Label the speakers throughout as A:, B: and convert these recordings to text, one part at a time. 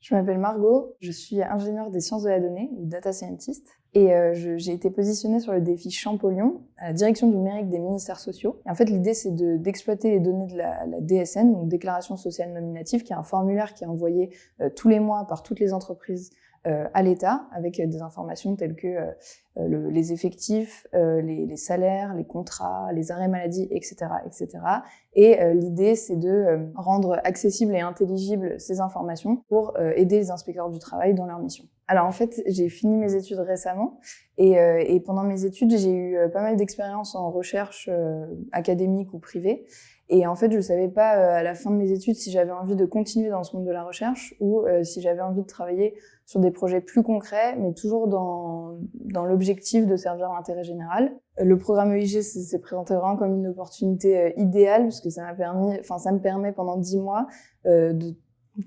A: Je m'appelle Margot, je suis ingénieure des sciences de la donnée ou data scientist et j'ai été positionnée sur le défi Champollion à la direction du numérique des ministères sociaux. Et en fait, l'idée, c'est d'exploiter les données de la DSN, donc Déclaration sociale nominative, qui est un formulaire qui est envoyé tous les mois par toutes les entreprises à l'État, avec des informations telles que les effectifs, les salaires, les contrats, les arrêts maladie, etc., etc. Et l'idée, c'est de rendre accessibles et intelligibles ces informations pour aider les inspecteurs du travail dans leur mission. Alors en fait, j'ai fini mes études récemment et pendant mes études, j'ai eu pas mal d'expériences en recherche académique ou privée. Et en fait, je savais pas à la fin de mes études si j'avais envie de continuer dans ce monde de la recherche ou si j'avais envie de travailler sur des projets plus concrets, mais toujours dans l'objectif de servir l'intérêt général. Le programme EIG s'est présenté vraiment comme une opportunité idéale, puisque ça me permet pendant 10 mois de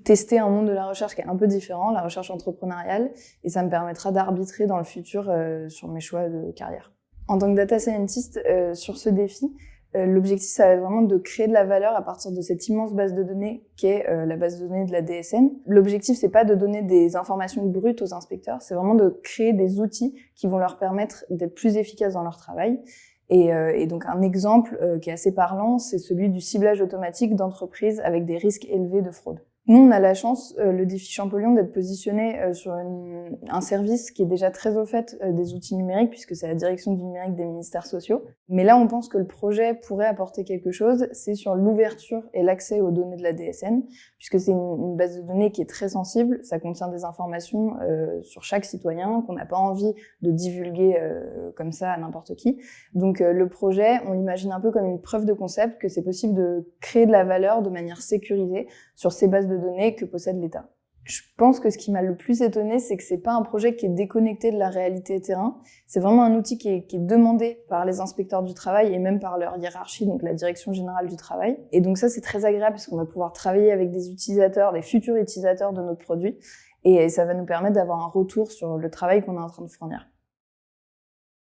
A: tester un monde de la recherche qui est un peu différent, la recherche entrepreneuriale, et ça me permettra d'arbitrer dans le futur sur mes choix de carrière. En tant que data scientist, sur ce défi, l'objectif, ça va être vraiment de créer de la valeur à partir de cette immense base de données qu'est la base de données de la DSN. L'objectif, c'est pas de donner des informations brutes aux inspecteurs, c'est vraiment de créer des outils qui vont leur permettre d'être plus efficaces dans leur travail. Et donc un exemple qui est assez parlant, c'est celui du ciblage automatique d'entreprises avec des risques élevés de fraude. Nous, on a la chance, le défi Champollion, d'être positionné sur un service qui est déjà très au fait des outils numériques, puisque c'est la direction du numérique des ministères sociaux. Mais là, on pense que le projet pourrait apporter quelque chose, c'est sur l'ouverture et l'accès aux données de la DSN, puisque c'est une base de données qui est très sensible, ça contient des informations sur chaque citoyen qu'on n'a pas envie de divulguer comme ça à n'importe qui. Donc le projet, on l'imagine un peu comme une preuve de concept que c'est possible de créer de la valeur de manière sécurisée sur ces bases de données que possède l'État. Je pense que ce qui m'a le plus étonnée, c'est que c'est pas un projet qui est déconnecté de la réalité terrain. C'est vraiment un outil qui est demandé par les inspecteurs du travail et même par leur hiérarchie, donc la direction générale du travail. Et donc ça, c'est très agréable parce qu'on va pouvoir travailler avec des utilisateurs, des futurs utilisateurs de notre produit. Et ça va nous permettre d'avoir un retour sur le travail qu'on est en train de fournir.